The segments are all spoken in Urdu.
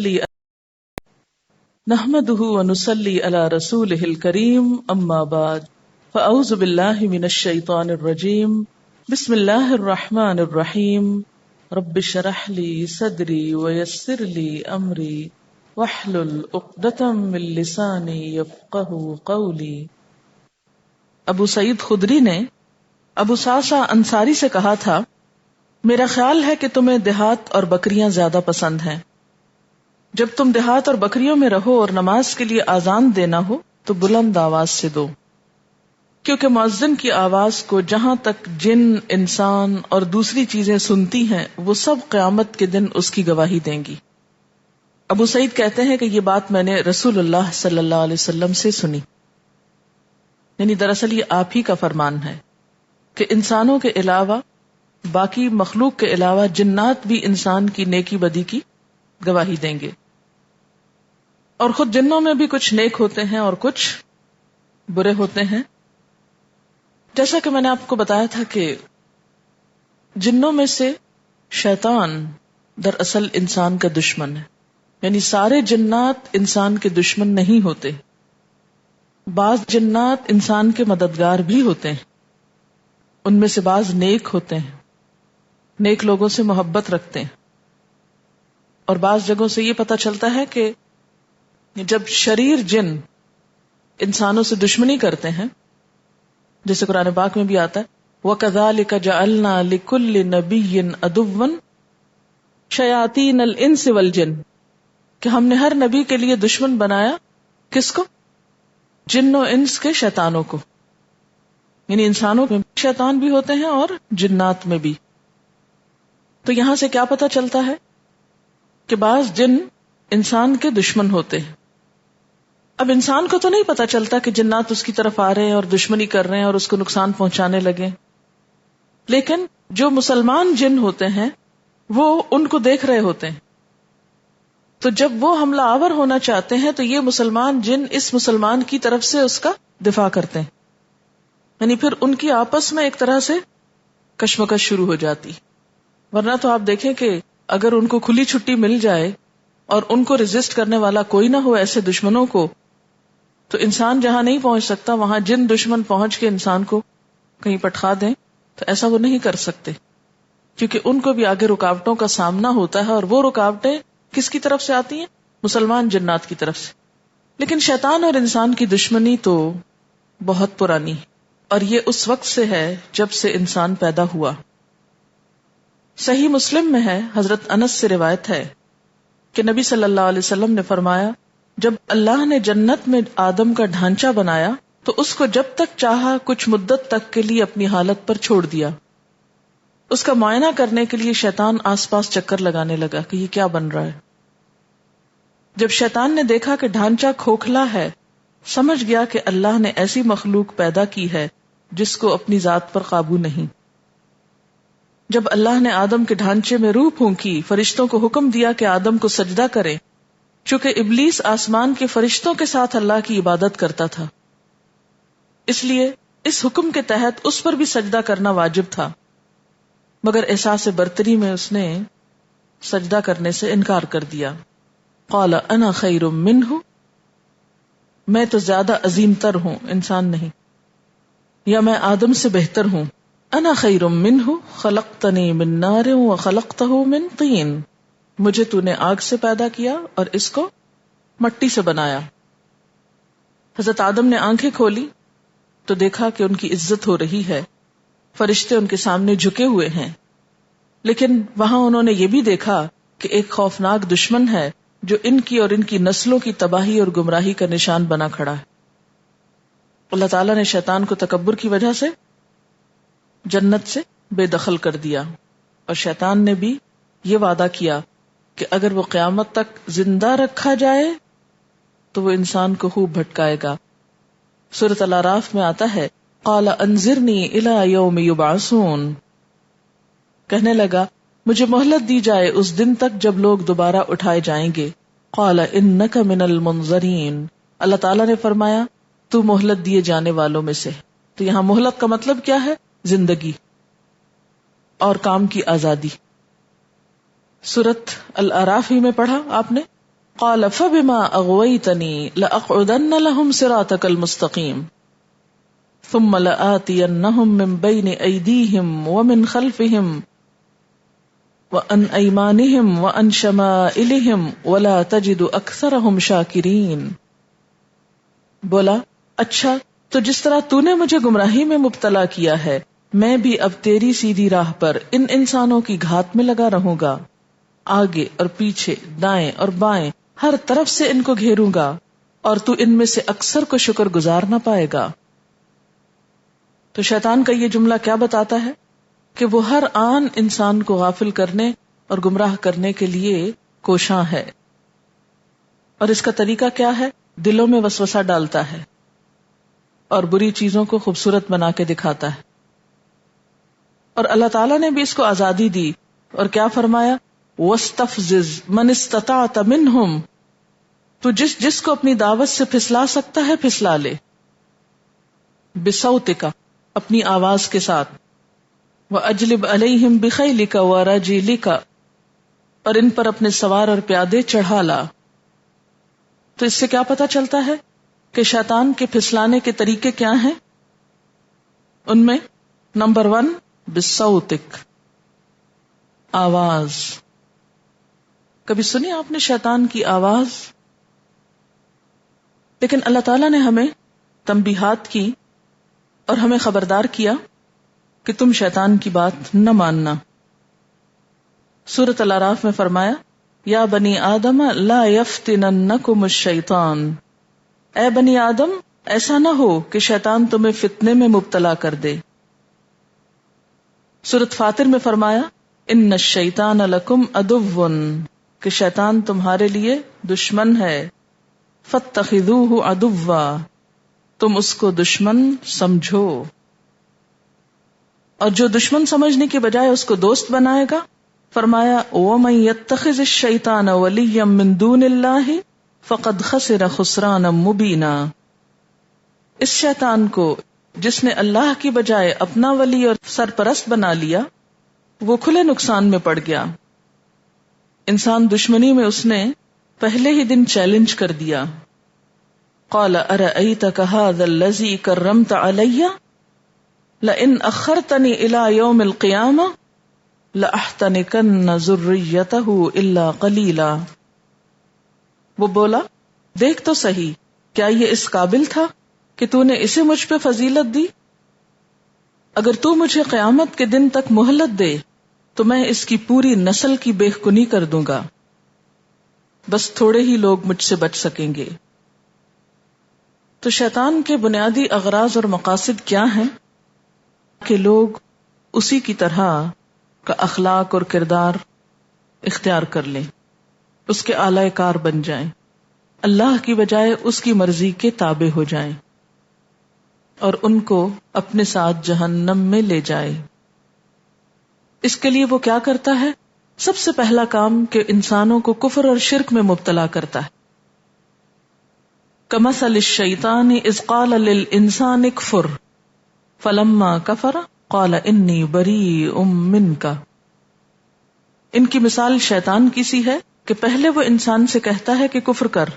ونصلي نحمده ونصلي على رسوله الكريم اما بعد فاعوذ بالله من الشيطان الرجيم بسم الله الرحمن الرحيم رب اشرح لي صدري ويسر لي امري واحلل عقدة من لساني يفقهوا قولي۔ ابو سعید خدری نے ابو صعصع انصاری سے کہا تھا، میرا خیال ہے کہ تمہیں دیہات اور بکریاں زیادہ پسند ہیں۔ جب تم دیہات اور بکریوں میں رہو اور نماز کے لیے اذان دینا ہو تو بلند آواز سے دو، کیونکہ مؤذن کی آواز کو جہاں تک جن، انسان اور دوسری چیزیں سنتی ہیں وہ سب قیامت کے دن اس کی گواہی دیں گی۔ ابو سعید کہتے ہیں کہ یہ بات میں نے رسول اللہ صلی اللہ علیہ وسلم سے سنی، یعنی دراصل یہ آپ ہی کا فرمان ہے کہ انسانوں کے علاوہ، باقی مخلوق کے علاوہ جنات بھی انسان کی نیکی بدی کی گواہی دیں گے، اور خود جنوں میں بھی کچھ نیک ہوتے ہیں اور کچھ برے ہوتے ہیں۔ جیسا کہ میں نے آپ کو بتایا تھا کہ جنوں میں سے شیطان دراصل انسان کا دشمن ہے، یعنی سارے جنات انسان کے دشمن نہیں ہوتے، بعض جنات انسان کے مددگار بھی ہوتے ہیں، ان میں سے بعض نیک ہوتے ہیں، نیک لوگوں سے محبت رکھتے ہیں، اور بعض جگہوں سے یہ پتہ چلتا ہے کہ جب شریر جن انسانوں سے دشمنی کرتے ہیں، جیسے قرآن پاک میں بھی آتا ہے وَكَذَلِكَ جَعَلْنَا لِكُلِّ نَبِيٍّ عَدُوًّا شَيَاطِينَ الْإِنسِ وَالْجِنِّ، کہ ہم نے ہر نبی کے لیے دشمن بنایا کس کو؟ جن و انس کے شیطانوں کو، یعنی انسانوں میں شیطان بھی ہوتے ہیں اور جنات میں بھی۔ تو یہاں سے کیا پتہ چلتا ہے کہ بعض جن انسان کے دشمن ہوتے ہیں۔ اب انسان کو تو نہیں پتا چلتا کہ جنات اس کی طرف آ رہے ہیں اور دشمنی کر رہے ہیں اور اس کو نقصان پہنچانے لگے، لیکن جو مسلمان جن ہوتے ہیں وہ ان کو دیکھ رہے ہوتے ہیں، تو جب وہ حملہ آور ہونا چاہتے ہیں تو یہ مسلمان جن اس مسلمان کی طرف سے اس کا دفاع کرتے ہیں، یعنی پھر ان کی آپس میں ایک طرح سے کشمکش شروع ہو جاتی۔ ورنہ تو آپ دیکھیں کہ اگر ان کو کھلی چھٹی مل جائے اور ان کو ریزسٹ کرنے والا کوئی نہ ہو ایسے دشمنوں کو، تو انسان جہاں نہیں پہنچ سکتا وہاں جن دشمن پہنچ کے انسان کو کہیں پٹخا دیں، تو ایسا وہ نہیں کر سکتے، کیونکہ ان کو بھی آگے رکاوٹوں کا سامنا ہوتا ہے، اور وہ رکاوٹیں کس کی طرف سے آتی ہیں؟ مسلمان جنات کی طرف سے۔ لیکن شیطان اور انسان کی دشمنی تو بہت پرانی ہے، اور یہ اس وقت سے ہے جب سے انسان پیدا ہوا۔ صحیح مسلم میں ہے، حضرت انس سے روایت ہے کہ نبی صلی اللہ علیہ وسلم نے فرمایا، جب اللہ نے جنت میں آدم کا ڈھانچہ بنایا تو اس کو جب تک چاہا کچھ مدت تک کے لیے اپنی حالت پر چھوڑ دیا۔ اس کا معائنہ کرنے کے لیے شیطان آس پاس چکر لگانے لگا کہ یہ کیا بن رہا ہے۔ جب شیطان نے دیکھا کہ ڈھانچہ کھوکھلا ہے، سمجھ گیا کہ اللہ نے ایسی مخلوق پیدا کی ہے جس کو اپنی ذات پر قابو نہیں۔ جب اللہ نے آدم کے ڈھانچے میں روح پھونکی، فرشتوں کو حکم دیا کہ آدم کو سجدہ کریں، چونکہ ابلیس آسمان کے فرشتوں کے ساتھ اللہ کی عبادت کرتا تھا، اس لیے اس حکم کے تحت اس پر بھی سجدہ کرنا واجب تھا، مگر احساس برتری میں اس نے سجدہ کرنے سے انکار کر دیا۔ قال انا خیر منہ، میں تو زیادہ عظیم تر ہوں، انسان نہیں، یا میں آدم سے بہتر ہوں۔ انا خیر منہ خلقتنی من نار وخلقتہ من طین، مجھے تو نے آگ سے پیدا کیا اور اس کو مٹی سے بنایا۔ حضرت آدم نے آنکھیں کھولی تو دیکھا کہ ان کی عزت ہو رہی ہے، فرشتے ان کے سامنے جھکے ہوئے ہیں، لیکن وہاں انہوں نے یہ بھی دیکھا کہ ایک خوفناک دشمن ہے جو ان کی اور ان کی نسلوں کی تباہی اور گمراہی کا نشان بنا کھڑا ہے۔ اللہ تعالیٰ نے شیطان کو تکبر کی وجہ سے جنت سے بے دخل کر دیا، اور شیطان نے بھی یہ وعدہ کیا کہ اگر وہ قیامت تک زندہ رکھا جائے تو وہ انسان کو خوب بھٹکائے گا۔ سورۃ الاعراف میں آتا ہے قال انظرنی الی یوم یبعثون، کہنے لگا مجھے مہلت دی جائے اس دن تک جب لوگ دوبارہ اٹھائے جائیں گے۔ قال انک من المنظرین، اللہ تعالیٰ نے فرمایا تو مہلت دیے جانے والوں میں سے۔ تو یہاں مہلت کا مطلب کیا ہے؟ زندگی اور کام کی آزادی۔ سورۃ الاعراف ہی میں پڑھا آپ نے قال فبما اغويتني لاقعدن لهم صراطك المستقيم ثم لآتينهم من بين ايديهم ومن خلفهم وعن ايمانهم وعن شمائلهم ولا تجد اکثرهم شاکرین. بولا اچھا تو جس طرح تو نے مجھے گمراہی میں مبتلا کیا ہے میں بھی اب تیری سیدھی راہ پر ان انسانوں کی گھات میں لگا رہوں گا، آگے اور پیچھے دائیں اور بائیں ہر طرف سے ان کو گھیروں گا اور تو ان میں سے اکثر کو شکر گزار نہ پائے گا. تو شیطان کا یہ جملہ کیا بتاتا ہے کہ وہ ہر آن انسان کو غافل کرنے اور گمراہ کرنے کے لیے کوشاں ہے. اور اس کا طریقہ کیا ہے؟ دلوں میں وسوسہ ڈالتا ہے اور بری چیزوں کو خوبصورت بنا کے دکھاتا ہے. اور اللہ تعالیٰ نے بھی اس کو آزادی دی اور کیا فرمایا؟ وَاسْتَفْزِزْ مَنِ اسْتَطَعْتَ مِنْهُمْ، تو جس کو اپنی دعوت سے پھسلا سکتا ہے پھسلا لے، بِصَوْتِكَ اپنی آواز کے ساتھ، وَأَجْلِبْ عَلَيْهِمْ بِخَيْلِكَ وَرَجِلِكَ اور ان پر اپنے سوار اور پیادے چڑھا لا. تو اس سے کیا پتا چلتا ہے کہ شیطان کے پھسلانے کے طریقے کیا ہیں؟ ان میں نمبر 1 بِصَوْتِكَ آواز. کبھی سنی آپ نے شیطان کی آواز؟ لیکن اللہ تعالیٰ نے ہمیں تنبیہات کی اور ہمیں خبردار کیا کہ تم شیطان کی بات نہ ماننا. سورۃ الاعراف میں فرمایا یا بنی آدم لا یفتننکم الشیطان، اے بنی آدم ایسا نہ ہو کہ شیطان تمہیں فتنے میں مبتلا کر دے. سورۃ فاطر میں فرمایا ان الشیطان لکم عدو، کہ شیطان تمہارے لیے دشمن ہے. فاتخذوہ عدوا، تم اس کو دشمن سمجھو. اور جو دشمن سمجھنے کی بجائے اس کو دوست بنائے گا، فرمایا وَمَن يَتَّخِذِ الشَّيْطَانَ وَلِيًّا مِّن دُونِ اللَّهِ فَقَدْ خَسِرَ خُسْرَانًا مُبِينًا. اس شیطان کو جس نے اللہ کی بجائے اپنا ولی اور سرپرست بنا لیا وہ کھلے نقصان میں پڑ گیا. انسان دشمنی میں اس نے پہلے ہی دن چیلنج کر دیا. قال ارأيتك هذا الذي كرمت علي لئن اخرتني الى يوم القيامة لأحتنكن ذريته الا قليلا. وہ بولا دیکھ تو صحیح، کیا یہ اس قابل تھا کہ تو نے اسے مجھ پہ فضیلت دی؟ اگر تو مجھے قیامت کے دن تک مہلت دے تو میں اس کی پوری نسل کی بے کنی کر دوں گا، بس تھوڑے ہی لوگ مجھ سے بچ سکیں گے. تو شیطان کے بنیادی اغراض اور مقاصد کیا ہیں؟ کہ لوگ اسی کی طرح کا اخلاق اور کردار اختیار کر لیں، اس کے اعلی کار بن جائیں، اللہ کی بجائے اس کی مرضی کے تابع ہو جائیں اور ان کو اپنے ساتھ جہنم میں لے جائے. اس کے لیے وہ کیا کرتا ہے؟ سب سے پہلا کام کہ انسانوں کو کفر اور شرک میں مبتلا کرتا ہے. کمثل الشیطان اذ قال للانسان اکفر فلما کفر قال انی بریء منک. ان کی مثال شیطان کی سی ہے کہ پہلے وہ انسان سے کہتا ہے کہ کفر کر،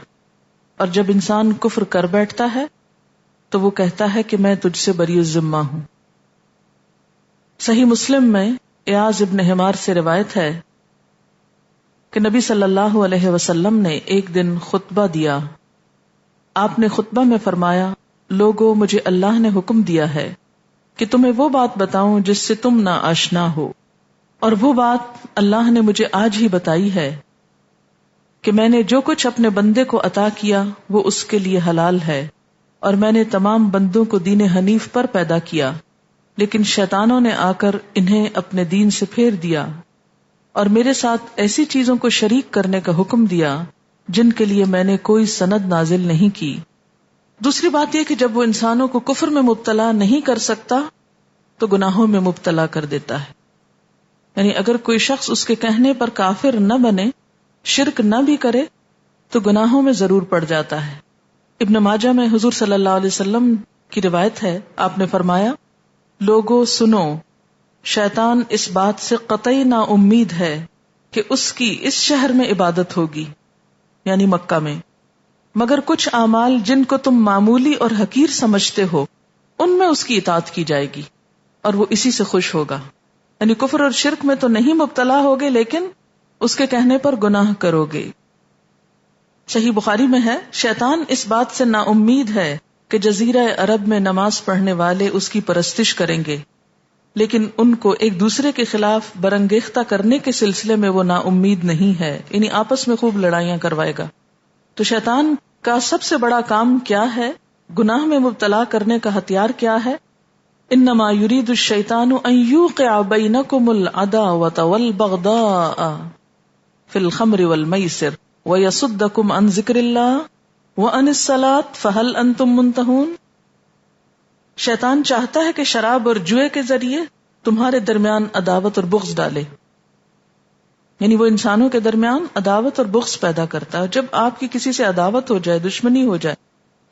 اور جب انسان کفر کر بیٹھتا ہے تو وہ کہتا ہے کہ میں تجھ سے بری الذمہ ہوں. صحیح مسلم میں ایاز ابن حمار سے روایت ہے کہ نبی صلی اللہ علیہ وسلم نے ایک دن خطبہ دیا. آپ نے خطبہ میں فرمایا لوگو مجھے اللہ نے حکم دیا ہے کہ تمہیں وہ بات بتاؤں جس سے تم نہ آشنا ہو، اور وہ بات اللہ نے مجھے آج ہی بتائی ہے کہ میں نے جو کچھ اپنے بندے کو عطا کیا وہ اس کے لیے حلال ہے، اور میں نے تمام بندوں کو دین حنیف پر پیدا کیا، لیکن شیطانوں نے آ کر انہیں اپنے دین سے پھیر دیا اور میرے ساتھ ایسی چیزوں کو شریک کرنے کا حکم دیا جن کے لیے میں نے کوئی سند نازل نہیں کی. دوسری بات یہ کہ جب وہ انسانوں کو کفر میں مبتلا نہیں کر سکتا تو گناہوں میں مبتلا کر دیتا ہے. یعنی اگر کوئی شخص اس کے کہنے پر کافر نہ بنے، شرک نہ بھی کرے، تو گناہوں میں ضرور پڑ جاتا ہے. ابن ماجہ میں حضور صلی اللہ علیہ وسلم کی روایت ہے، آپ نے فرمایا لوگو سنو، شیطان اس بات سے قطعی نا امید ہے کہ اس کی اس شہر میں عبادت ہوگی یعنی مکہ میں، مگر کچھ اعمال جن کو تم معمولی اور حقیر سمجھتے ہو ان میں اس کی اطاعت کی جائے گی اور وہ اسی سے خوش ہوگا. یعنی کفر اور شرک میں تو نہیں مبتلا ہوگے لیکن اس کے کہنے پر گناہ کرو گے. صحیح بخاری میں ہے، شیطان اس بات سے نا امید ہے کہ جزیرہ عرب میں نماز پڑھنے والے اس کی پرستش کریں گے، لیکن ان کو ایک دوسرے کے خلاف برانگیختہ کرنے کے سلسلے میں وہ نا امید نہیں ہے، یعنی آپس میں خوب لڑائیاں کروائے گا. تو شیطان کا سب سے بڑا کام کیا ہے؟ گناہ میں مبتلا کرنے کا ہتھیار کیا ہے؟ انما یرید الشیطان ان یوقع بینکم العداوۃ والبغضاء فی الخمر والمیسر ویصدکم عن ذکر اللہ وعن الصلاۃ فہل انتم منتہون. شیطان چاہتا ہے کہ شراب اور جوئے کے ذریعے تمہارے درمیان عداوت اور بغض ڈالے، یعنی وہ انسانوں کے درمیان عداوت اور بغض پیدا کرتا ہے. جب آپ کی کسی سے عداوت ہو جائے، دشمنی ہو جائے،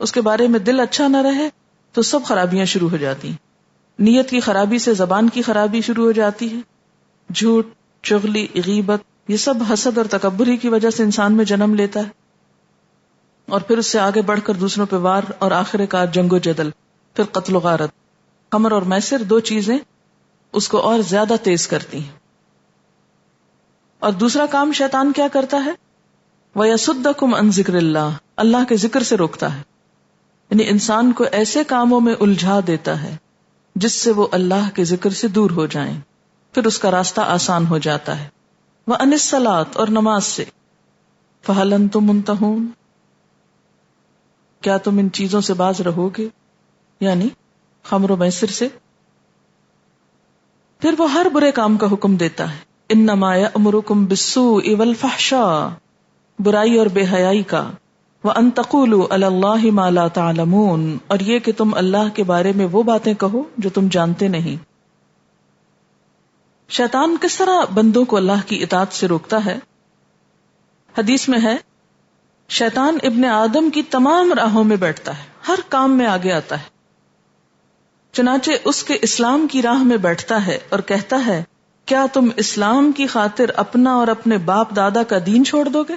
اس کے بارے میں دل اچھا نہ رہے تو سب خرابیاں شروع ہو جاتی ہیں. نیت کی خرابی سے زبان کی خرابی شروع ہو جاتی ہے. جھوٹ، چغلی، غیبت، یہ سب حسد اور تکبر ہی کی وجہ سے انسان میں جنم لیتا ہے، اور پھر اس سے آگے بڑھ کر دوسروں پہ وار، اور آخر کار جنگ و جدل، پھر قتل و غارت. خمر اور میسر دو چیزیں اس کو اور زیادہ تیز کرتی ہیں. اور دوسرا کام شیطان کیا کرتا ہے؟ وَيَصُدَّكُمْ عَنْ ذِكْرِ اللَّهِ، اللہ کے ذکر سے روکتا ہے، یعنی انسان کو ایسے کاموں میں الجھا دیتا ہے جس سے وہ اللہ کے ذکر سے دور ہو جائیں، پھر اس کا راستہ آسان ہو جاتا ہے. وَعَنِ الصَّلَاةِ، اور نماز سے. فَهَلْ أَنْتُمْ مُنْتَهُونَ، کیا تم ان چیزوں سے باز رہو گے، یعنی خمر و میسر سے. پھر وہ ہر برے کام کا حکم دیتا ہے. انما یأمرکم بالسوء والفحشاء، برائی اور بے حیائی کا. وان تقولوا علی اللہ ما لا تعلمون، اور یہ کہ تم اللہ کے بارے میں وہ باتیں کہو جو تم جانتے نہیں. شیطان کس طرح بندوں کو اللہ کی اطاعت سے روکتا ہے؟ حدیث میں ہے، شیطان ابن آدم کی تمام راہوں میں بیٹھتا ہے، ہر کام میں آگے آتا ہے. چنانچہ اس کے اسلام کی راہ میں بیٹھتا ہے اور کہتا ہے، کیا تم اسلام کی خاطر اپنا اور اپنے باپ دادا کا دین چھوڑ دو گے؟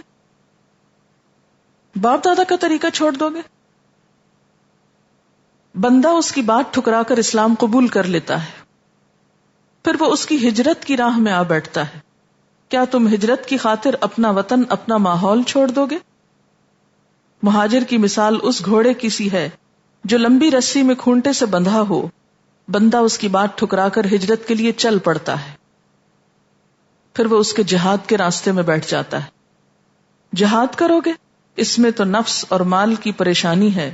باپ دادا کا طریقہ چھوڑ دو گے؟ بندہ اس کی بات ٹھکرا کر اسلام قبول کر لیتا ہے، پھر وہ اس کی ہجرت کی راہ میں آ بیٹھتا ہے. کیا تم ہجرت کی خاطر اپنا وطن، اپنا ماحول چھوڑ دو گے؟ مہاجر کی مثال اس گھوڑے کی سی ہے جو لمبی رسی میں کھونٹے سے بندھا ہو. بندہ اس کی بات ٹھکرا کر ہجرت کے لیے چل پڑتا ہے، پھر وہ اس کے جہاد کے راستے میں بیٹھ جاتا ہے. جہاد کرو گے، اس میں تو نفس اور مال کی پریشانی ہے.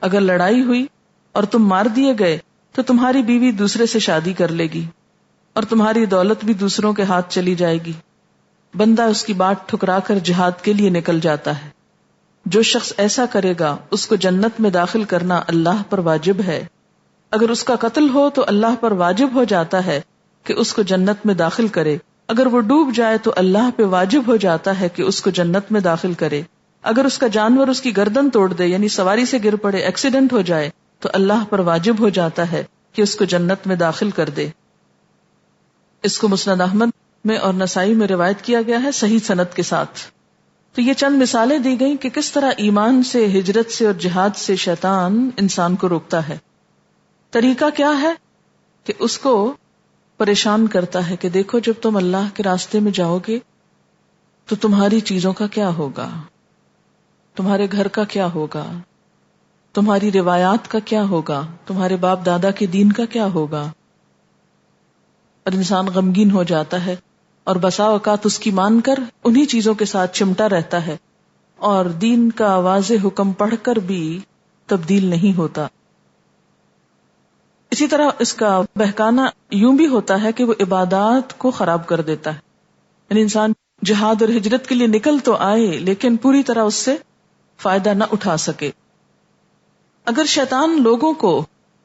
اگر لڑائی ہوئی اور تم مار دیے گئے تو تمہاری بیوی دوسرے سے شادی کر لے گی اور تمہاری دولت بھی دوسروں کے ہاتھ چلی جائے گی. بندہ اس کی بات ٹھکرا کر جہاد کے لیے نکل جاتا ہے. جو شخص ایسا کرے گا اس کو جنت میں داخل کرنا اللہ پر واجب ہے. اگر اس کا قتل ہو تو اللہ پر واجب ہو جاتا ہے کہ اس کو جنت میں داخل کرے. اگر وہ ڈوب جائے تو اللہ پہ واجب ہو جاتا ہے کہ اس کو جنت میں داخل کرے. اگر اس کا جانور اس کی گردن توڑ دے، یعنی سواری سے گر پڑے، ایکسیڈنٹ ہو جائے، تو اللہ پر واجب ہو جاتا ہے کہ اس کو جنت میں داخل کر دے. اس کو مسند احمد میں اور نسائی میں روایت کیا گیا ہے صحیح سند کے ساتھ. تو یہ چند مثالیں دی گئیں کہ کس طرح ایمان سے، ہجرت سے اور جہاد سے شیطان انسان کو روکتا ہے. طریقہ کیا ہے؟ کہ اس کو پریشان کرتا ہے کہ دیکھو جب تم اللہ کے راستے میں جاؤ گے تو تمہاری چیزوں کا کیا ہوگا، تمہارے گھر کا کیا ہوگا، تمہاری روایات کا کیا ہوگا، تمہارے باپ دادا کے دین کا کیا ہوگا. اور انسان غمگین ہو جاتا ہے اور بسا اوقات اس کی مان کر انہی چیزوں کے ساتھ چمٹا رہتا ہے اور دین کا واضح حکم پڑھ کر بھی تبدیل نہیں ہوتا. اسی طرح اس کا بہکانا یوں بھی ہوتا ہے کہ وہ عبادات کو خراب کر دیتا ہے. یعنی انسان جہاد اور ہجرت کے لیے نکل تو آئے لیکن پوری طرح اس سے فائدہ نہ اٹھا سکے. اگر شیطان لوگوں کو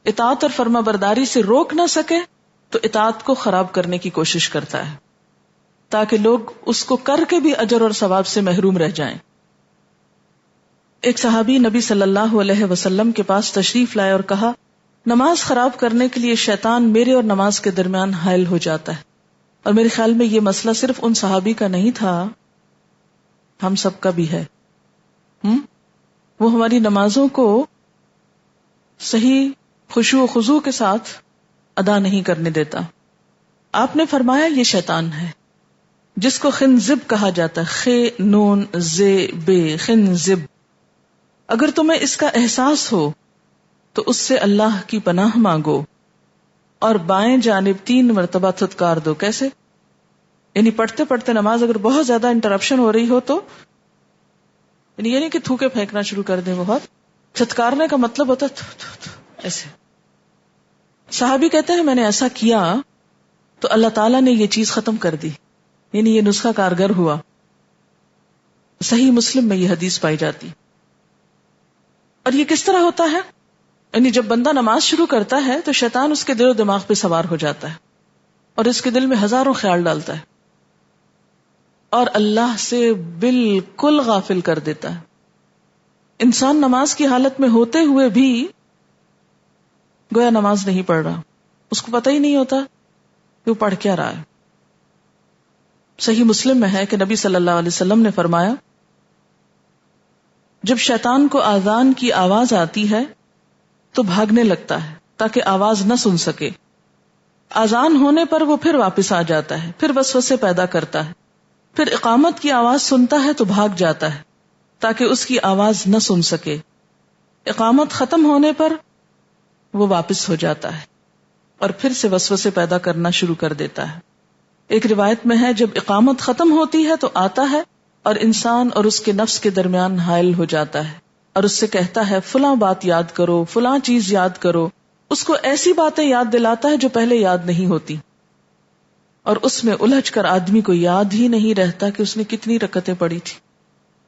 اطاعت اور فرما برداری سے روک نہ سکے تو اطاعت کو خراب کرنے کی کوشش کرتا ہے تاکہ لوگ اس کو کر کے بھی اجر اور ثواب سے محروم رہ جائیں. ایک صحابی نبی صلی اللہ علیہ وسلم کے پاس تشریف لائے اور کہا، نماز خراب کرنے کے لیے شیطان میرے اور نماز کے درمیان حائل ہو جاتا ہے. اور میرے خیال میں یہ مسئلہ صرف ان صحابی کا نہیں تھا، ہم سب کا بھی ہے. وہ ہماری نمازوں کو صحیح خشوع و خضوع کے ساتھ ادا نہیں کرنے دیتا. آپ نے فرمایا یہ شیطان ہے جس کو خنزب کہا جاتا ہے، خ نون ز بے خنزب. اگر تمہیں اس کا احساس ہو تو اس سے اللہ کی پناہ مانگو اور بائیں جانب 3 مرتبہ تھتکار دو. کیسے؟ یعنی پڑھتے پڑھتے نماز اگر بہت زیادہ انٹرپشن ہو رہی ہو تو یعنی یہ نہیں کہ تھوکے پھینکنا شروع کر دیں. بہت تھتکارنے کا مطلب ہوتا ہے ایسے. صحابی کہتے ہیں میں نے ایسا کیا تو اللہ تعالیٰ نے یہ چیز ختم کر دی، یعنی یہ نسخہ کارگر ہوا. صحیح مسلم میں یہ حدیث پائی جاتی. اور یہ کس طرح ہوتا ہے؟ یعنی جب بندہ نماز شروع کرتا ہے تو شیطان اس کے دل و دماغ پہ سوار ہو جاتا ہے اور اس کے دل میں ہزاروں خیال ڈالتا ہے اور اللہ سے بالکل غافل کر دیتا ہے. انسان نماز کی حالت میں ہوتے ہوئے بھی گویا نماز نہیں پڑھ رہا، اس کو پتہ ہی نہیں ہوتا کہ وہ پڑھ کیا رہا ہے. صحیح مسلم میں ہے کہ نبی صلی اللہ علیہ وسلم نے فرمایا جب شیطان کو اذان کی آواز آتی ہے تو بھاگنے لگتا ہے تاکہ آواز نہ سن سکے. اذان ہونے پر وہ پھر واپس آ جاتا ہے، پھر وسوسے پیدا کرتا ہے، پھر اقامت کی آواز سنتا ہے تو بھاگ جاتا ہے تاکہ اس کی آواز نہ سن سکے. اقامت ختم ہونے پر وہ واپس ہو جاتا ہے اور پھر سے وسوسے پیدا کرنا شروع کر دیتا ہے. ایک روایت میں ہے جب اقامت ختم ہوتی ہے تو آتا ہے اور انسان اور اس کے نفس کے درمیان حائل ہو جاتا ہے اور اس سے کہتا ہے فلاں بات یاد کرو، فلاں چیز یاد کرو. اس کو ایسی باتیں یاد دلاتا ہے جو پہلے یاد نہیں ہوتی اور اس میں الجھ کر آدمی کو یاد ہی نہیں رہتا کہ اس نے کتنی رکعتیں پڑھی تھی.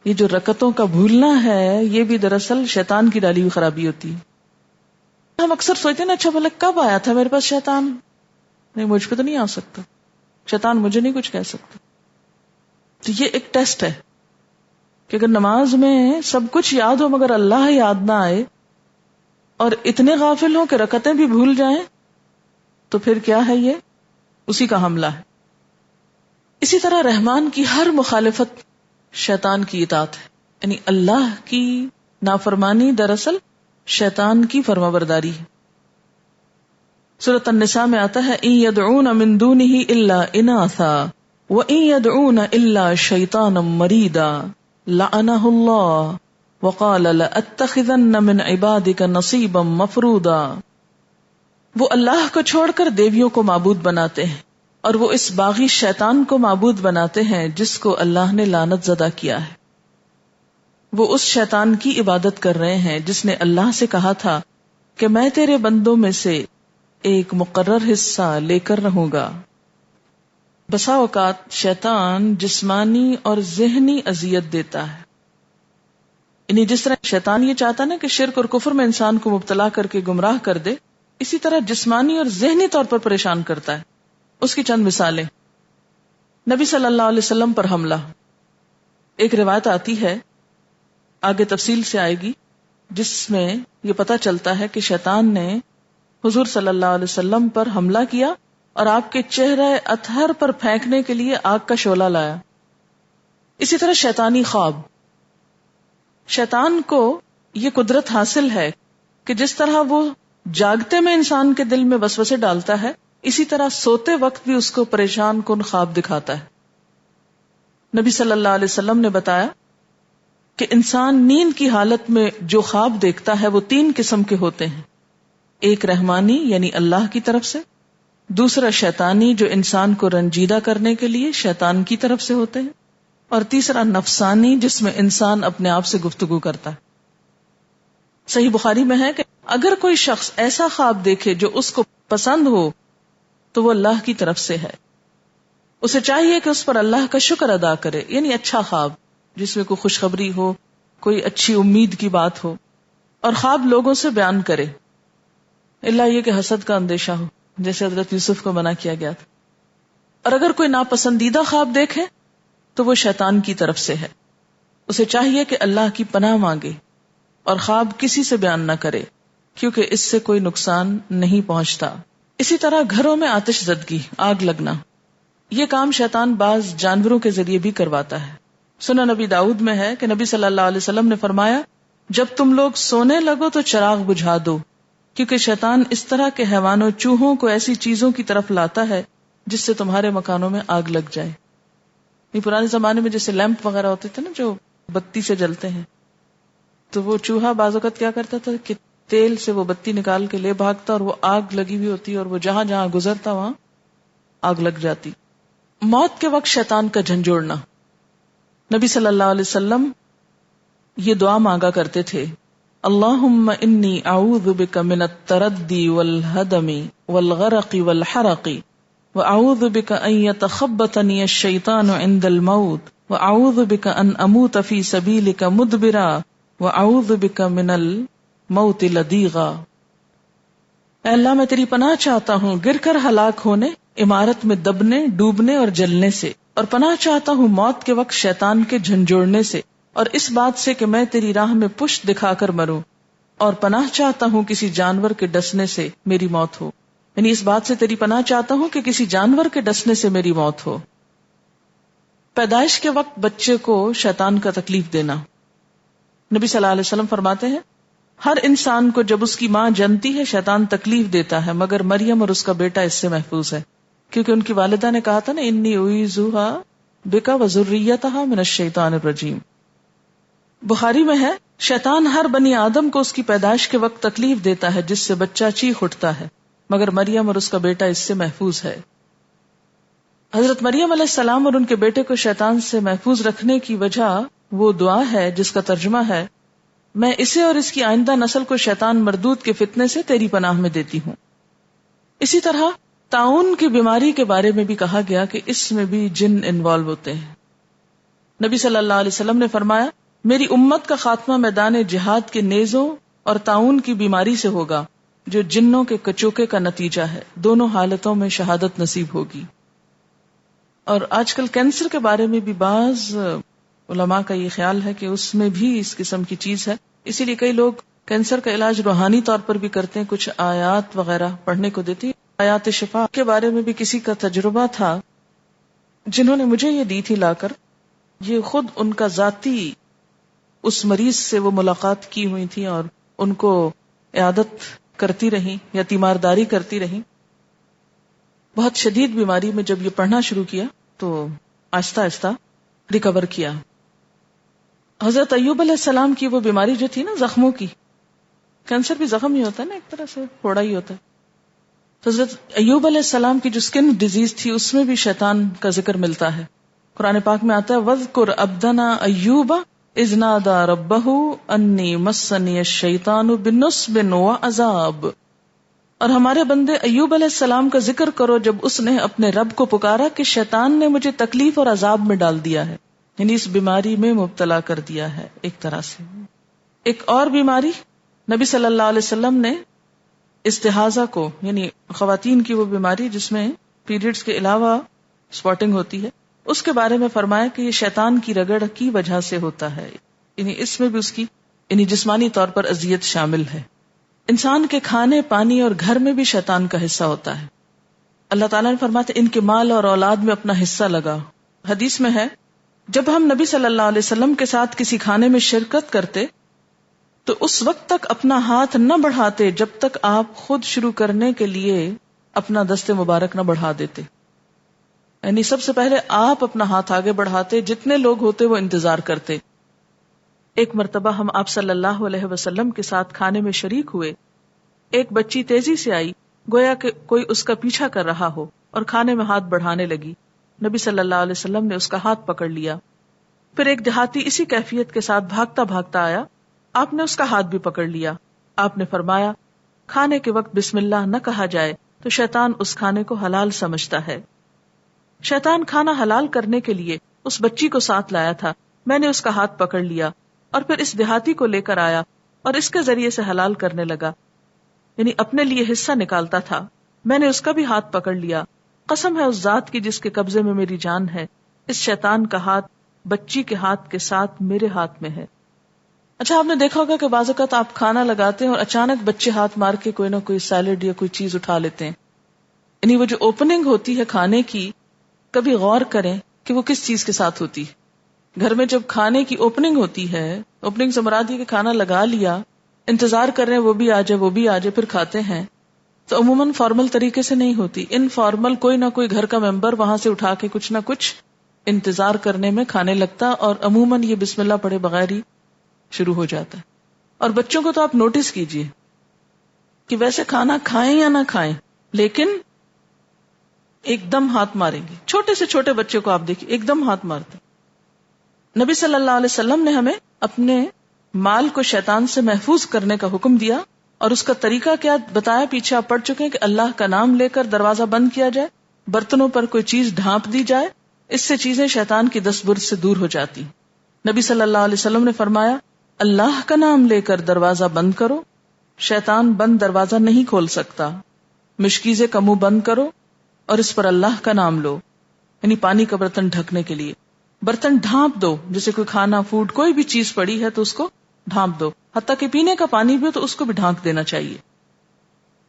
یہ جو رکعتوں کا بھولنا ہے یہ بھی دراصل شیطان کی ڈالی ہوئی خرابی ہوتی ہے. ہم اکثر سوچتے ہیں نا اچھا بھلا کب آیا تھا میرے پاس شیطان؟ نہیں، مجھ پہ تو نہیں آ سکتا، شیطان مجھے نہیں کچھ کہہ سکتا. تو یہ ایک ٹیسٹ ہے کہ اگر نماز میں سب کچھ یاد ہو مگر اللہ یاد نہ آئے اور اتنے غافل ہوں کہ رکعتیں بھی بھول جائیں تو پھر کیا ہے؟ یہ اسی کا حملہ ہے. اسی طرح رحمان کی ہر مخالفت شیطان کی اطاعت ہے، یعنی اللہ کی نافرمانی دراصل شیطان کی فرمانبرداری ہے. سورۃ النساء میں آتا ہے ان يدعون من دونه الا اناثا وان يدعون الا شیطانا مریدا لعنه اللہ وقال لأتخذن من عبادك نصیبا مفروضا. وہ اللہ کو چھوڑ کر دیویوں کو معبود بناتے ہیں اور وہ اس باغی شیطان کو معبود بناتے ہیں جس کو اللہ نے لعنت زدہ کیا ہے. وہ اس شیطان کی عبادت کر رہے ہیں جس نے اللہ سے کہا تھا کہ میں تیرے بندوں میں سے ایک مقرر حصہ لے کر رہوں گا. بسا اوقات شیطان جسمانی اور ذہنی اذیت دیتا ہے، یعنی جس طرح شیطان یہ چاہتا نا کہ شرک اور کفر میں انسان کو مبتلا کر کے گمراہ کر دے، اسی طرح جسمانی اور ذہنی طور پر پریشان کرتا ہے. اس کی چند مثالیں: نبی صلی اللہ علیہ وسلم پر حملہ. ایک روایت آتی ہے، آگے تفصیل سے آئے گی، جس میں یہ پتہ چلتا ہے کہ شیطان نے حضور صلی اللہ علیہ وسلم پر حملہ کیا اور آپ کے چہرے اطہر پر پھینکنے کے لیے آگ کا شعلہ لایا. اسی طرح شیطانی خواب. شیطان کو یہ قدرت حاصل ہے کہ جس طرح وہ جاگتے میں انسان کے دل میں وسوسے ڈالتا ہے، اسی طرح سوتے وقت بھی اس کو پریشان کن خواب دکھاتا ہے. نبی صلی اللہ علیہ وسلم نے بتایا کہ انسان نیند کی حالت میں جو خواب دیکھتا ہے وہ 3 قسم کے ہوتے ہیں. ایک رحمانی یعنی اللہ کی طرف سے، دوسرا شیطانی جو انسان کو رنجیدہ کرنے کے لیے شیطان کی طرف سے ہوتے ہیں، اور تیسرا نفسانی جس میں انسان اپنے آپ سے گفتگو کرتا ہے. صحیح بخاری میں ہے کہ اگر کوئی شخص ایسا خواب دیکھے جو اس کو پسند ہو تو وہ اللہ کی طرف سے ہے. اسے چاہیے کہ اس پر اللہ کا شکر ادا کرے، یعنی اچھا خواب جس میں کوئی خوشخبری ہو، کوئی اچھی امید کی بات ہو، اور خواب لوگوں سے بیان کرے، اللہ یہ کہ حسد کا اندیشہ ہو جیسے حضرت یوسف کو منع کیا گیا تھا. اور اگر کوئی ناپسندیدہ خواب دیکھے تو وہ شیطان کی طرف سے ہے. اسے چاہیے کہ اللہ کی پناہ مانگے اور خواب کسی سے بیان نہ کرے کیونکہ اس سے کوئی نقصان نہیں پہنچتا. اسی طرح گھروں میں آتش زدگی، آگ لگنا، یہ کام شیطان بعض جانوروں کے ذریعے بھی کرواتا ہے. سنن نبی داؤد میں ہے کہ نبی صلی اللہ علیہ وسلم نے فرمایا جب تم لوگ سونے لگو تو چراغ بجھا دو، کیونکہ شیطان اس طرح کے حیوانوں چوہوں کو ایسی چیزوں کی طرف لاتا ہے جس سے تمہارے مکانوں میں آگ لگ جائے. یہ پرانے زمانے میں جیسے لیمپ وغیرہ ہوتے تھے نا جو بتی سے جلتے ہیں، تو وہ چوہا بعض اوقات کیا کرتا تھا کہ تیل سے وہ بتی نکال کے لے بھاگتا اور وہ آگ لگی ہوئی ہوتی اور وہ جہاں جہاں گزرتا وہاں آگ لگ جاتی. موت کے وقت شیطان کا جھنجھوڑنا. نبی صلی اللہ علیہ وسلم یہ دعا مانگا کرتے تھے، اللہم انی اعوذ بک من التردی والہدم والغرق والحرق واعوذ بک ان یتخبطنی الشیطان عند الموت واعوذ بک ان اموت فی سبیلک مدبرا واعوذ بک من الموت لدیغا. اے اللہ میں تیری پناہ چاہتا ہوں گر کر ہلاک ہونے، عمارت میں دبنے، ڈوبنے اور جلنے سے، اور پناہ چاہتا ہوں موت کے وقت شیطان کے جھنجھوڑنے سے، اور اس بات سے کہ میں تیری راہ میں پشت دکھا کر مروں، اور پناہ چاہتا ہوں کسی جانور کے ڈسنے سے میری موت ہو. یعنی اس بات سے تیری پناہ چاہتا ہوں کہ کسی جانور کے ڈسنے سے میری موت ہو. پیدائش کے وقت بچے کو شیطان کا تکلیف دینا. نبی صلی اللہ علیہ وسلم فرماتے ہیں ہر انسان کو جب اس کی ماں جنتی ہے شیطان تکلیف دیتا ہے، مگر مریم اور اس کا بیٹا اس سے محفوظ ہے، کیونکہ ان کی والدہ نے کہا تھا نا انی اعیذھا بک وذریتھا من الشیطان الرجیم. بخاری میں ہے شیطان ہر بنی آدم کو اس کی پیدائش کے وقت تکلیف دیتا ہے جس سے بچہ چیخ اٹھتا ہے، مگر مریم اور اس کا بیٹا اس سے محفوظ ہے. حضرت مریم علیہ السلام اور ان کے بیٹے کو شیطان سے محفوظ رکھنے کی وجہ وہ دعا ہے جس کا ترجمہ ہے میں اسے اور اس کی آئندہ نسل کو شیطان مردود کے فتنے سے تیری پناہ میں دیتی ہوں. اسی طرح طاعون کی بیماری کے بارے میں بھی کہا گیا کہ اس میں بھی جن انوالو ہوتے ہیں. نبی صلی اللہ علیہ وسلم نے فرمایا میری امت کا خاتمہ میدان جہاد کے نیزوں اور طاعون کی بیماری سے ہوگا جو جنوں کے کچوکے کا نتیجہ ہے، دونوں حالتوں میں شہادت نصیب ہوگی. اور آج کل کینسر کے بارے میں بھی بعض علماء کا یہ خیال ہے کہ اس میں بھی اس قسم کی چیز ہے، اسی لیے کئی لوگ کینسر کا علاج روحانی طور پر بھی کرتے ہیں، کچھ آیات وغیرہ پڑھنے کو دیتی. آیات شفا کے بارے میں بھی کسی کا تجربہ تھا جنہوں نے مجھے یہ دی تھی لا کر، یہ خود ان کا ذاتی اس مریض سے وہ ملاقات کی ہوئی تھی اور ان کو عیادت کرتی رہی یا تیمارداری کرتی رہی. بہت شدید بیماری میں جب یہ پڑھنا شروع کیا تو آہستہ آہستہ ریکور کیا. حضرت ایوب علیہ السلام کی وہ بیماری جو تھی نا زخموں کی، کینسر بھی زخم ہی ہوتا ہے نا، ایک طرح سے پھوڑا ہی ہوتا ہے. حضرت ایوب علیہ السلام کی جو سکن ڈیزیز تھی اس میں بھی شیطان کا ذکر ملتا ہے. قرآن پاک میں آتا ہے وَاذْكُرْ عَبْدَنَا أَيُّوبَ إِذْ نَادَى رَبَّهُ أَنِّي مَسَّنِيَ الشَّيْطَانُ بِنُصْبٍ وَعَذَابٍ. اور ہمارے بندے ایوب علیہ السلام کا ذکر کرو جب اس نے اپنے رب کو پکارا کہ شیطان نے مجھے تکلیف اور عذاب میں ڈال دیا ہے، یعنی اس بیماری میں مبتلا کر دیا ہے. ایک طرح سے ایک اور بیماری نبی صلی اللہ علیہ وسلم نے استحاضہ کو، یعنی خواتین کی وہ بیماری جس میں پیریڈز کے علاوہ سپاٹنگ ہوتی ہے، اس کے بارے میں فرمایا کہ یہ شیطان کی رگڑ کی وجہ سے ہوتا ہے، یعنی اس میں بھی اس کی یعنی جسمانی طور پر اذیت شامل ہے. انسان کے کھانے پانی اور گھر میں بھی شیطان کا حصہ ہوتا ہے. اللہ تعالیٰ نے فرمایا ان کے مال اور اولاد میں اپنا حصہ لگا. حدیث میں ہے جب ہم نبی صلی اللہ علیہ وسلم کے ساتھ کسی کھانے میں شرکت کرتے تو اس وقت تک اپنا ہاتھ نہ بڑھاتے جب تک آپ خود شروع کرنے کے لیے اپنا دست مبارک نہ بڑھا دیتے. یعنی سب سے پہلے آپ اپنا ہاتھ آگے بڑھاتے، جتنے لوگ ہوتے وہ انتظار کرتے. ایک مرتبہ ہم آپ صلی اللہ علیہ وسلم کے ساتھ کھانے میں شریک ہوئے. ایک بچی تیزی سے آئی گویا کہ کوئی اس کا پیچھا کر رہا ہو اور کھانے میں ہاتھ بڑھانے لگی. نبی صلی اللہ علیہ وسلم نے اس کا ہاتھ پکڑ لیا. پھر ایک دیہاتی اسی کیفیت کے ساتھ بھاگتا بھاگتا آیا، آپ نے اس کا ہاتھ بھی پکڑ لیا. آپ نے فرمایا کھانے کے وقت بسم اللہ نہ کہا جائے تو شیطان اس کھانے کو حلال سمجھتا ہے. شیطان کھانا حلال کرنے کے لیے اس بچی کو ساتھ لایا تھا. میں نے اس کا ہاتھ پکڑ لیا اور پھر اس دیہاتی کو لے کر آیا اور اس کے ذریعے سے حلال کرنے لگا، یعنی اپنے لیے حصہ نکالتا تھا. میں نے اس کا بھی ہاتھ پکڑ لیا. قسم ہے اس ذات کی جس کے قبضے میں میری جان ہے، اس شیطان کا ہاتھ بچی کے ہاتھ کے ساتھ میرے ہاتھ میں ہے. اچھا آپ نے دیکھا ہوگا کہ بعض اوقات آپ کھانا لگاتے ہیں اور اچانک بچے ہاتھ مار کے کوئی نہ کوئی سیلڈ یا کوئی چیز اٹھا لیتے ہیں. یعنی وہ جو اوپننگ ہوتی ہے کھانے کی، کبھی غور کریں کہ وہ کس چیز کے ساتھ ہوتی ہے. گھر میں جب کھانے کی اوپننگ ہوتی ہے، اوپننگ سے مراد یہ کہ کھانا لگا لیا، انتظار کر رہے ہیں وہ بھی آ جائے وہ بھی آ جائے پھر کھاتے ہیں، تو عموماً فارمل طریقے سے نہیں ہوتی، انفارمل کوئی نہ کوئی گھر کا ممبر وہاں سے اٹھا کے کچھ نہ کچھ انتظار کرنے میں کھانے لگتا، اور عموماً یہ بسم اللہ پڑھے بغیر ہی شروع ہو جاتا ہے. اور بچوں کو تو آپ نوٹس کیجئے کہ ویسے کھانا کھائیں یا نہ کھائیں لیکن ایک دم ہاتھ ماریں گے. چھوٹے سے چھوٹے بچے کو آپ دیکھیے ایک دم ہاتھ مارتے. نبی صلی اللہ علیہ وسلم نے ہمیں اپنے مال کو شیطان سے محفوظ کرنے کا حکم دیا، اور اس کا طریقہ کیا بتایا پیچھے آپ پڑھ چکے ہیں کہ اللہ کا نام لے کر دروازہ بند کیا جائے، برتنوں پر کوئی چیز ڈھانپ دی جائے، اس سے چیزیں شیطان کی دست برد سے دور ہو جاتی. نبی صلی اللہ علیہ وسلم نے فرمایا اللہ کا نام لے کر دروازہ بند کرو، شیطان بند دروازہ نہیں کھول سکتا. مشکیزے کا منہ بند کرو اور اس پر اللہ کا نام لو، یعنی پانی کا برتن ڈھکنے کے لیے. برتن ڈھانپ دو، جیسے کوئی کھانا فوڈ کوئی بھی چیز پڑی ہے تو اس کو ڈھانپ دو، حتیٰ کہ پینے کا پانی بھی ہو تو اس کو بھی ڈھانک دینا چاہیے.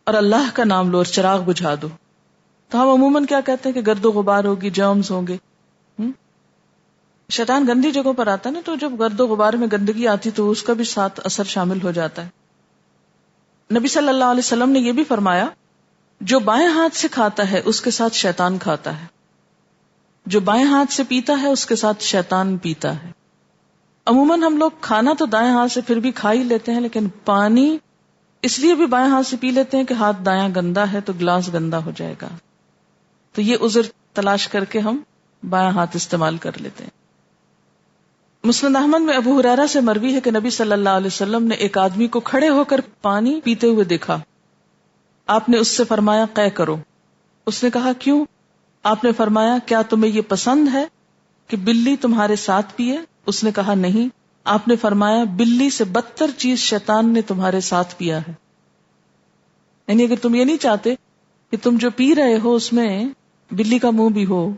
اور اللہ کا نام لو اور چراغ بجھا دو. تو ہم عموماً کیا کہتے ہیں کہ گرد و غبار ہوگی، جرمز ہوں گے. شیطان گندی جگہوں پر آتا ہے نا، تو جب گرد و غبار میں گندگی آتی تو اس کا بھی ساتھ اثر شامل ہو جاتا ہے. نبی صلی اللہ علیہ وسلم نے یہ بھی فرمایا جو بائیں ہاتھ سے کھاتا ہے اس کے ساتھ شیطان کھاتا ہے، جو بائیں ہاتھ سے پیتا ہے اس کے ساتھ شیطان پیتا ہے. عموماً ہم لوگ کھانا تو دائیں ہاتھ سے پھر بھی کھا ہی لیتے ہیں، لیکن پانی اس لیے بھی بائیں ہاتھ سے پی لیتے ہیں کہ ہاتھ دایاں گندا ہے تو گلاس گندا ہو جائے گا، تو یہ عذر تلاش کر کے ہم بائیں ہاتھ استعمال کر لیتے ہیں. مسند احمد میں ابو ہریرہ سے مروی ہے کہ نبی صلی اللہ علیہ وسلم نے ایک آدمی کو کھڑے ہو کر پانی پیتے ہوئے دیکھا. آپ نے اس سے فرمایا قے کرو. اس نے کہا کیوں؟ آپ نے فرمایا کیا تمہیں یہ پسند ہے کہ بلی تمہارے ساتھ پیے؟ اس نے کہا نہیں. آپ نے فرمایا بلی سے بدتر چیز شیطان نے تمہارے ساتھ پیا ہے. یعنی اگر تم یہ نہیں چاہتے کہ تم جو پی رہے ہو اس میں بلی کا منہ بھی ہو،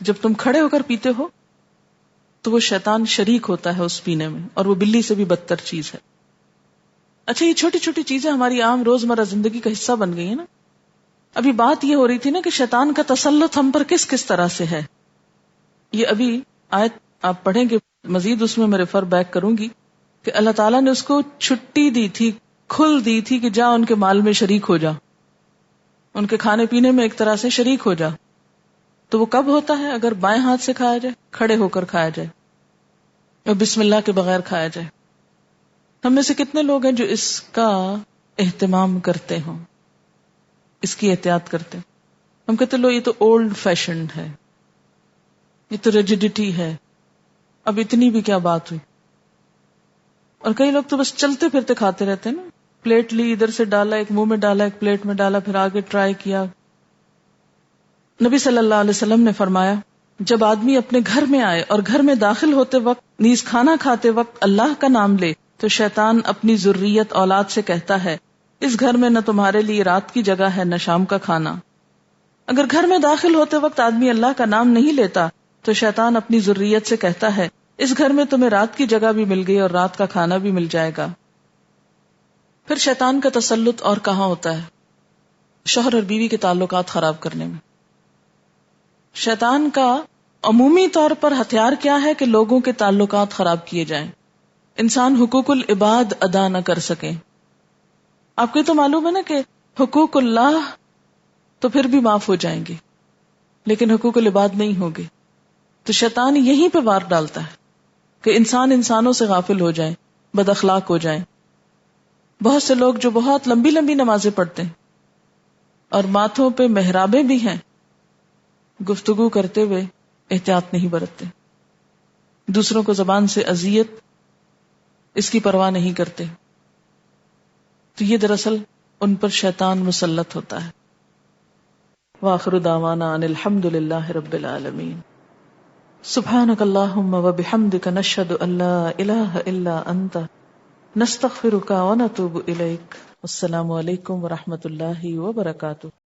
جب تم کھڑے ہو کر پیتے ہو تو وہ شیطان شریک ہوتا ہے اس پینے میں، اور وہ بلی سے بھی بدتر چیز ہے. اچھا، یہ چھوٹی چھوٹی چیزیں ہماری عام روزمرہ زندگی کا حصہ بن گئی ہیں نا. ابھی بات یہ ہو رہی تھی نا کہ شیطان کا تسلط ہم پر کس کس طرح سے ہے. یہ ابھی آیت آپ پڑھیں گے مزید، اس میں ریفر بیک کروں گی کہ اللہ تعالیٰ نے اس کو چھٹی دی تھی، کھل دی تھی کہ جا ان کے مال میں شریک ہو جا، ان کے کھانے پینے میں ایک طرح سے شریک ہو جا. تو وہ کب ہوتا ہے؟ اگر بائیں ہاتھ سے کھایا جائے، کھڑے ہو کر کھایا جائے اور بسم اللہ کے بغیر کھایا جائے. ہم میں سے کتنے لوگ ہیں جو اس کا اہتمام کرتے ہوں، اس کی احتیاط کرتے ہیں؟ ہم کہتے لو یہ تو اولڈ فیشنڈ ہے، یہ تو ریجیڈیٹی ہے، اب اتنی بھی کیا بات ہوئی. اور کئی لوگ تو بس چلتے پھرتے کھاتے رہتے ہیں نا، پلیٹ لی، ادھر سے ڈالا، ایک منہ میں ڈالا، ایک پلیٹ میں ڈالا، پھر آگے ٹرائی کیا. نبی صلی اللہ علیہ وسلم نے فرمایا جب آدمی اپنے گھر میں آئے اور گھر میں داخل ہوتے وقت نیز کھانا کھاتے وقت اللہ کا نام لے تو شیطان اپنی ذریت اولاد سے کہتا ہے اس گھر میں نہ تمہارے لیے رات کی جگہ ہے نہ شام کا کھانا. اگر گھر میں داخل ہوتے وقت آدمی اللہ کا نام نہیں لیتا تو شیطان اپنی ذریت سے کہتا ہے اس گھر میں تمہیں رات کی جگہ بھی مل گئی اور رات کا کھانا بھی مل جائے گا. پھر شیطان کا تسلط اور کہاں ہوتا ہے؟ شوہر اور بیوی کے تعلقات خراب کرنے میں. شیطان کا عمومی طور پر ہتھیار کیا ہے کہ لوگوں کے تعلقات خراب کیے جائیں، انسان حقوق العباد ادا نہ کر سکیں. آپ کو تو معلوم ہے نا کہ حقوق اللہ تو پھر بھی معاف ہو جائیں گے لیکن حقوق العباد نہیں ہوگے. تو شیطان یہیں پہ وار ڈالتا ہے کہ انسان انسانوں سے غافل ہو جائیں، بد اخلاق ہو جائیں. بہت سے لوگ جو بہت لمبی لمبی نمازیں پڑھتے ہیں اور ماتھوں پہ محرابیں بھی ہیں، گفتگو کرتے ہوئے احتیاط نہیں برتتے، دوسروں کو زبان سے اذیت اس کی پرواہ نہیں کرتے. تو یہ دراصل ان پر شیطان مسلط ہوتا ہے. وآخر دعوانا ان الحمد للہ رب العالمین. سبحانک اللہم وبحمدک نشہد ان لا الہ الا انت نستغفرک ونتوب الیک. السلام علیکم ورحمۃ اللہ وبرکاتہ.